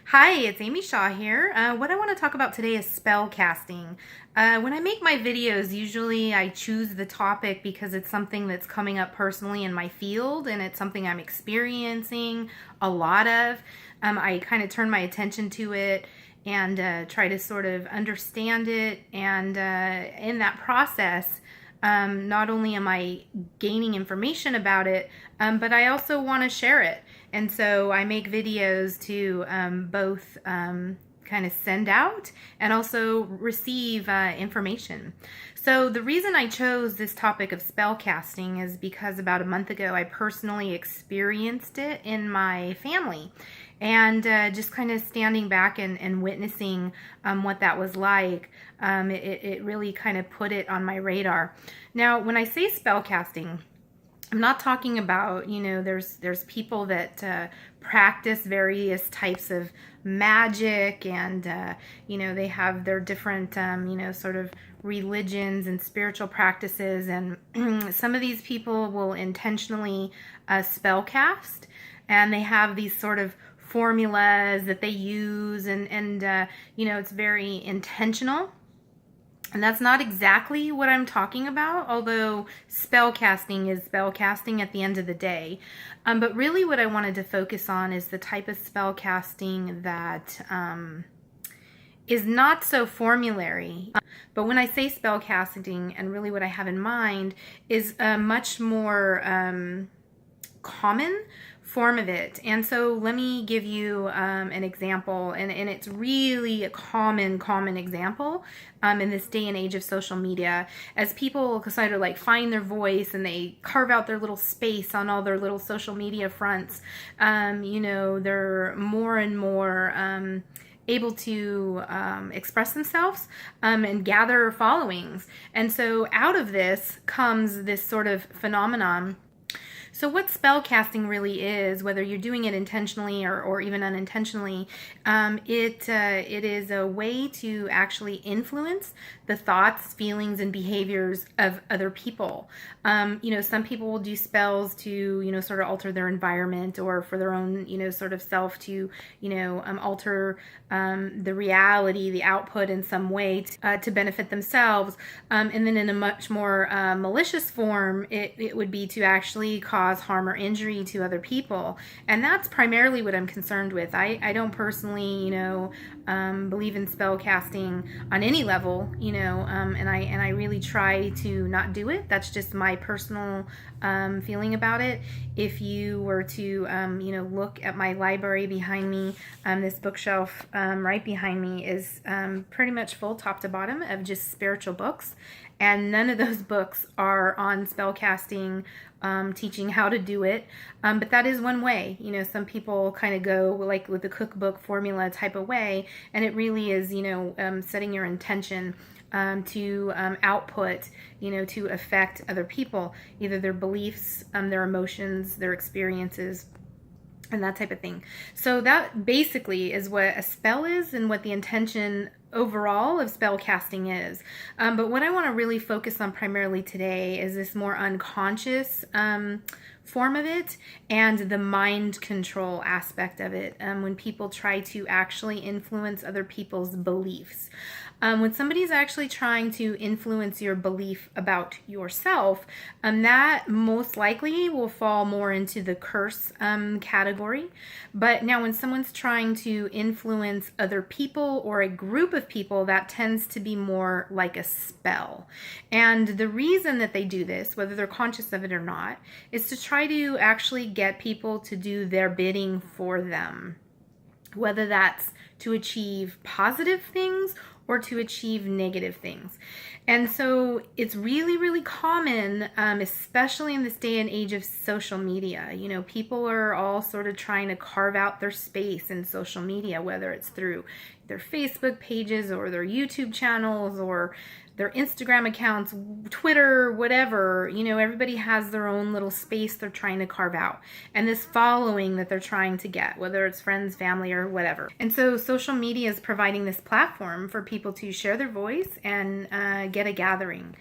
Hi, it's Amy Shaw here. What I want to talk about today is spell casting. When I make my videos, usually I choose the topic because it's something that's coming up personally in my field and it's something I'm experiencing a lot of. I kind of turn my attention to it and try to sort of understand it, and in that process, not only am I gaining information about it, but I also want to share it. And so I make videos to both kind of send out and also receive information. So the reason I chose this topic of spell casting is because about a month ago I personally experienced it in my family. And just kind of standing back and witnessing what that was like, it really kind of put it on my radar. Now, when I say spell casting, I'm not talking about, there's people that practice various types of magic, and, they have their different, sort of religions and spiritual practices. And some of these people will intentionally spell cast, and they have these sort of formulas that they use, and it's very intentional. And that's not exactly what I'm talking about, although spell casting is spell casting at the end of the day. But really what I wanted to focus on is the type of spell casting that is not so formulary. But when I say spell casting, and really what I have in mind is a much more common form of it. And so let me give you an example, and it's really a common example in this day and age of social media, as people kind of like find their voice and they carve out their little space on all their little social media fronts. They're more and more able to express themselves and gather followings. And so out of this comes this sort of phenomenon. So what spell casting really is, whether you're doing it intentionally or even unintentionally, it is a way to actually influence the thoughts, feelings, and behaviors of other people. Some people will do spells to, sort of alter their environment, or for their own, sort of self to, alter the reality, the output in some way to benefit themselves. And then in a much more malicious form, it would be to actually cause harm or injury to other people. And that's primarily what I'm concerned with. I don't personally, believe in spell casting on any level, and I really try to not do it. That's just my personal feeling about it. If you were to, look at my library behind me, this bookshelf right behind me is pretty much full top to bottom of just spiritual books. And none of those books are on spell casting, teaching how to do it. But that is one way. Some people kind of go like with the cookbook formula type of way, and it really is, setting your intention to output, to affect other people, either their beliefs, their emotions, their experiences, and that type of thing. So that basically is what a spell is and what the intention overall of spell casting is. But what I want to really focus on primarily today is this more unconscious form of it, and the mind control aspect of it, when people try to actually influence other people's beliefs. When somebody's actually trying to influence your belief about yourself, that most likely will fall more into the curse category. But now when someone's trying to influence other people or a group of people, that tends to be more like a spell. And the reason that they do this, whether they're conscious of it or not, is to try to actually get people to do their bidding for them, whether that's to achieve positive things or to achieve negative things. And so it's really, really common, especially in this day and age of social media. People are all sort of trying to carve out their space in social media, whether it's through their Facebook pages or their YouTube channels or their Instagram accounts, Twitter, whatever. Everybody has their own little space they're trying to carve out, and this following that they're trying to get, whether it's friends, family, or whatever. And so social media is providing this platform for people to share their voice and get a gathering.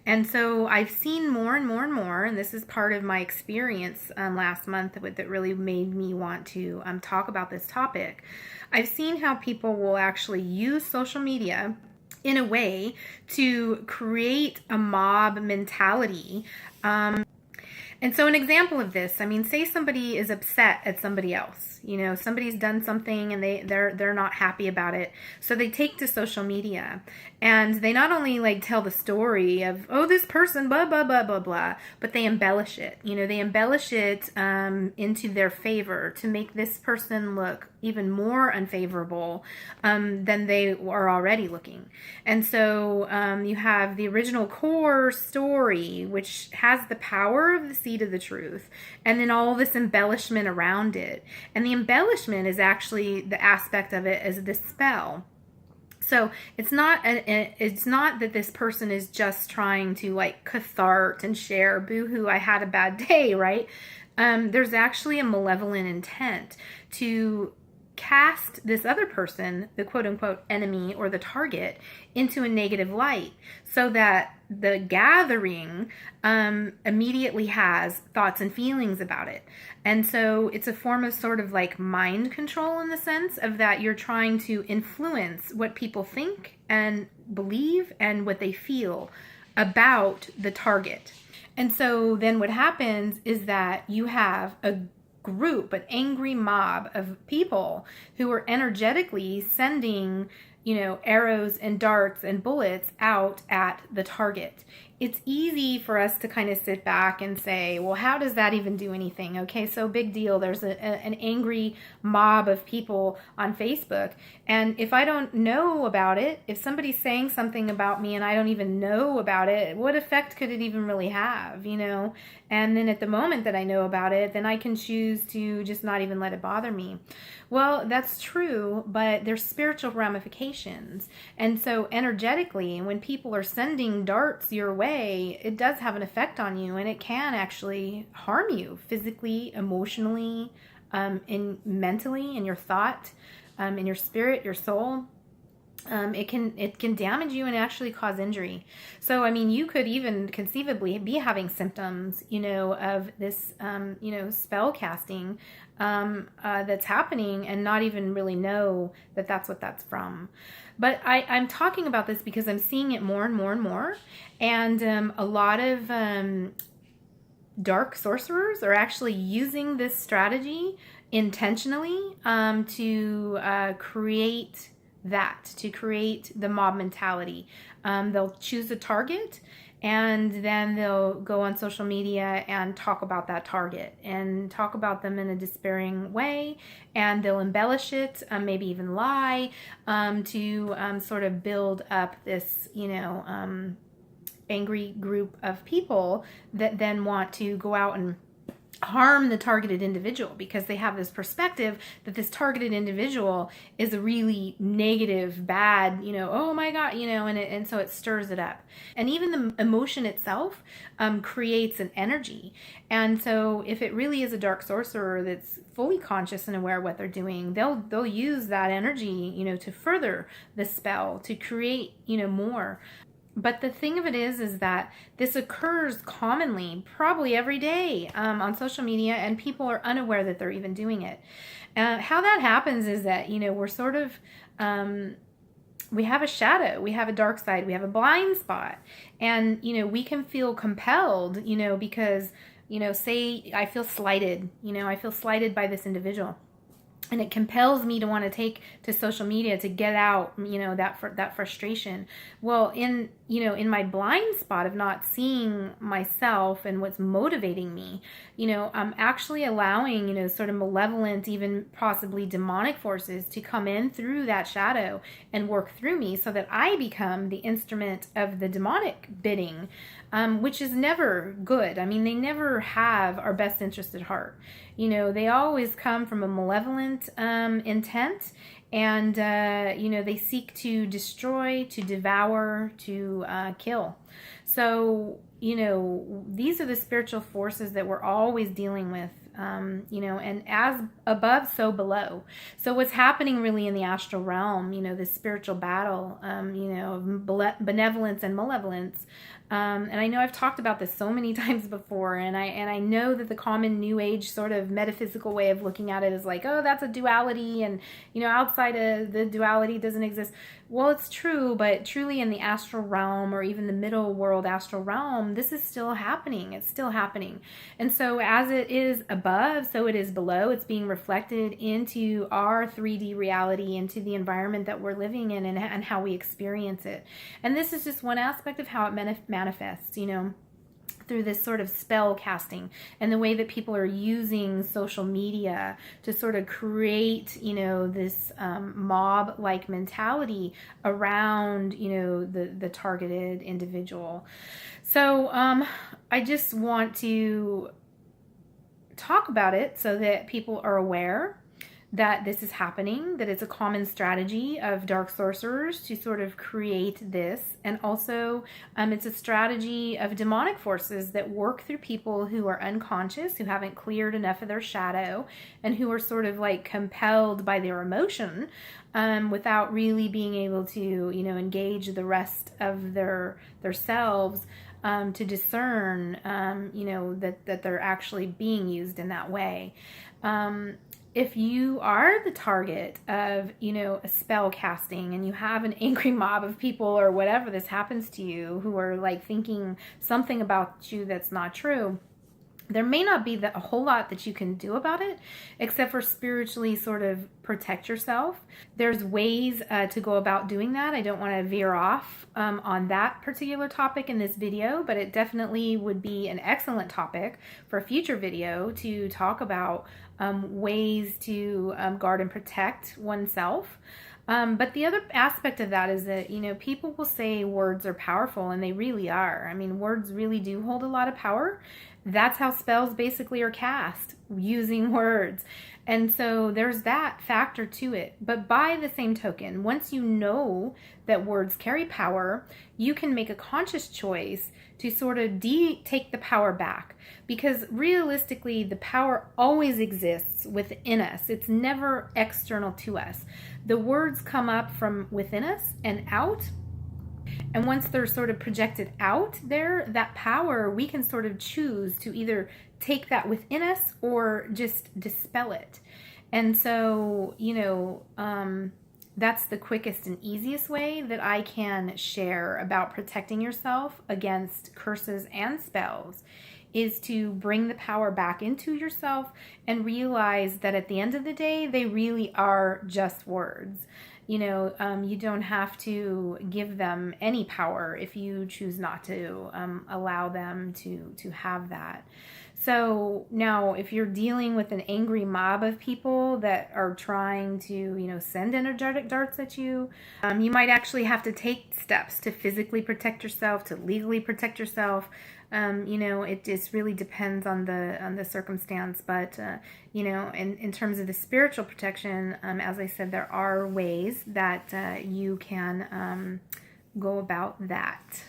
And so I've seen more and more and more, and this is part of my experience last month that really made me want to talk about this topic. I've seen how people will actually use social media in a way to create a mob mentality. And so an example of this, say somebody is upset at somebody else. Somebody's done something and they're not happy about it. So they take to social media and they not only tell the story of, oh, this person, blah, blah, blah, blah, blah, but they embellish it. They embellish it into their favor to make this person look even more unfavorable than they are already looking. And so you have the original core story, which has the power of the seed of the truth, and then all this embellishment around it. And the embellishment is actually the aspect of it as the spell. So it's not that this person is just trying to cathart and share, boo-hoo, I had a bad day, right? There's actually a malevolent intent to cast this other person, the quote-unquote enemy or the target, into a negative light so that the gathering immediately has thoughts and feelings about it. And so it's a form of sort of mind control, in the sense of that you're trying to influence what people think and believe and what they feel about the target. And so then what happens is that you have a group, an angry mob of people who are energetically sending, arrows and darts and bullets out at the target. It's easy for us to kind of sit back and say, well, how does that even do anything? Okay, so big deal. There's an angry mob of people on Facebook. And if I don't know about it, if somebody's saying something about me and I don't even know about it, what effect could it even really have, And then at the moment that I know about it, then I can choose to just not even let it bother me. Well, that's true, but there's spiritual ramifications. And so energetically, when people are sending darts your way, it does have an effect on you, and it can actually harm you physically, emotionally, mentally, in your thought, in your spirit, your soul. It can damage you and actually cause injury. So, you could even conceivably be having symptoms, of this, spell casting that's happening and not even really know that that's what that's from. But I'm talking about this because I'm seeing it more and more and more. And a lot of dark sorcerers are actually using this strategy intentionally to create the mob mentality. They'll choose a target and then they'll go on social media and talk about that target and talk about them in a despairing way, and they'll embellish it, maybe even lie, to sort of build up this, angry group of people that then want to go out and harm the targeted individual, because they have this perspective that this targeted individual is a really negative, bad, oh my God, and so it stirs it up. And even the emotion itself creates an energy. And so if it really is a dark sorcerer that's fully conscious and aware of what they're doing, they'll use that energy, to further the spell, to create, more. But the thing of it is that this occurs commonly, probably every day, on social media, and people are unaware that they're even doing it. How that happens is that, we're sort of, we have a shadow, we have a dark side, we have a blind spot, and, we can feel compelled, because, say I feel slighted, I feel slighted by this individual. And it compels me to want to take to social media to get out, that frustration. Well, in my blind spot of not seeing myself and what's motivating me, I'm actually allowing, sort of malevolent, even possibly demonic forces to come in through that shadow and work through me so that I become the instrument of the demonic bidding, which is never good. They never have our best interest at heart. They always come from a malevolent intent, And, they seek to destroy, to devour, to kill. So, these are the spiritual forces that we're always dealing with. And as above, so below. So what's happening really in the astral realm, this spiritual battle, of benevolence and malevolence. And I know I've talked about this so many times before, and I know that the common New Age sort of metaphysical way of looking at it is like, oh, that's a duality, and outside of the duality doesn't exist. Well, it's true, but truly in the astral realm, or even the middle world astral realm, this is still happening. It's still happening. And so as it is above, so it is below. It's being reflected into our 3D reality, into the environment that we're living in, and how we experience it. And this is just one aspect of how it manifests, through this sort of spell casting and the way that people are using social media to sort of create, this mob-like mentality around, the targeted individual. So I just want to talk about it so that people are aware that this is happening, that it's a common strategy of dark sorcerers to sort of create this. And also, it's a strategy of demonic forces that work through people who are unconscious, who haven't cleared enough of their shadow, and who are sort of like compelled by their emotion without really being able to, engage the rest of their selves to discern, that they're actually being used in that way. If you are the target of, a spell casting, and you have an angry mob of people or whatever this happens to you who are like thinking something about you that's not true, there may not be a whole lot that you can do about it, except for spiritually sort of protect yourself. There's ways to go about doing that. I don't want to veer off on that particular topic in this video, but it definitely would be an excellent topic for a future video to talk about ways to guard and protect oneself. But the other aspect of that is that, people will say words are powerful, and they really are. I mean, words really do hold a lot of power. That's how spells basically are cast, using words. And so there's that factor to it. But by the same token, once you know that words carry power, you can make a conscious choice to sort of take the power back. Because realistically, the power always exists within us. It's never external to us. The words come up from within us and out. And once they're sort of projected out there, that power, we can sort of choose to either take that within us or just dispel it. And so, that's the quickest and easiest way that I can share about protecting yourself against curses and spells, is to bring the power back into yourself and realize that at the end of the day, they really are just words. You don't have to give them any power if you choose not to allow them to have that. So now, if you're dealing with an angry mob of people that are trying to, send energetic darts at you, you might actually have to take steps to physically protect yourself, to legally protect yourself. It just really depends on the circumstance. But, in terms of the spiritual protection, as I said, there are ways that you can go about that.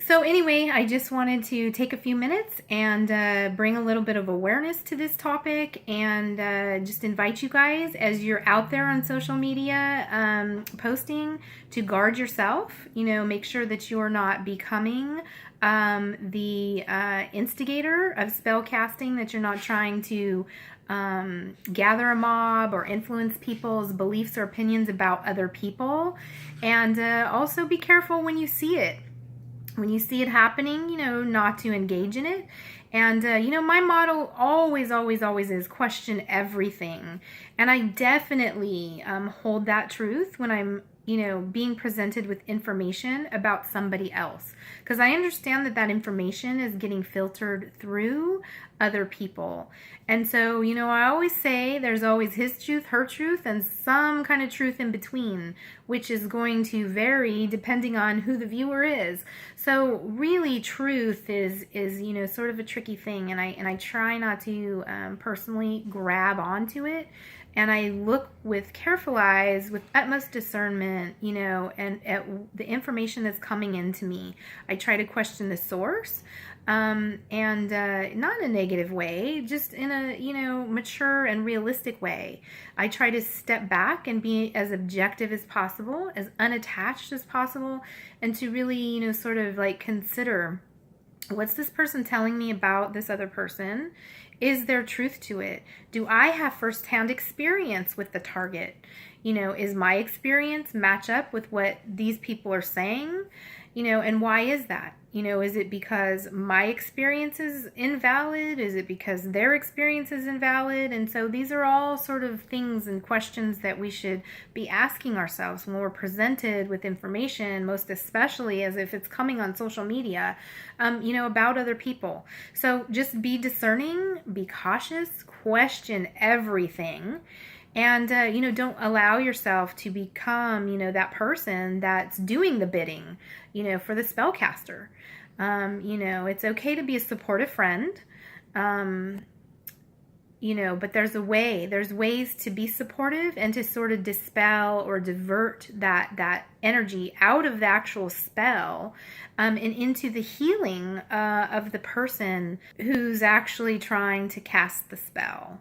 So anyway, I just wanted to take a few minutes and bring a little bit of awareness to this topic, and just invite you guys, as you're out there on social media posting, to guard yourself. Make sure that you are not becoming the instigator of spell casting, that you're not trying to gather a mob or influence people's beliefs or opinions about other people. And also be careful when you see it. When you see it happening, not to engage in it. And, my motto always is question everything. And I definitely hold that truth when I'm, being presented with information about somebody else. Because I understand that information is getting filtered through other people. And so, I always say there's always his truth, her truth, and some kind of truth in between, which is going to vary depending on who the viewer is. So really, truth is sort of a tricky thing, and I try not to personally grab onto it. and I look with careful eyes, with utmost discernment, and at the information that's coming into me. I try to question the source, and not in a negative way, just in a, mature and realistic way. I try to step back and be as objective as possible, as unattached as possible, and to really, sort of like consider, what's this person telling me about this other person? Is there truth to it? Do I have firsthand experience with the target? Is my experience match up with what these people are saying? And why is that? Is it because my experience is invalid? Is it because their experience is invalid? And so these are all sort of things and questions that we should be asking ourselves when we're presented with information, most especially as if it's coming on social media, about other people. So just be discerning, be cautious, question everything. And, don't allow yourself to become, that person that's doing the bidding, for the spellcaster. It's okay to be a supportive friend, but there's ways to be supportive and to sort of dispel or divert that energy out of the actual spell, and into the healing of the person who's actually trying to cast the spell.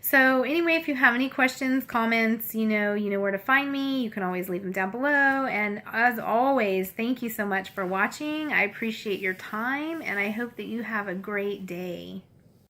So anyway, if you have any questions, comments, you know where to find me. You can always leave them down below. And as always, thank you so much for watching. I appreciate your time, and I hope that you have a great day.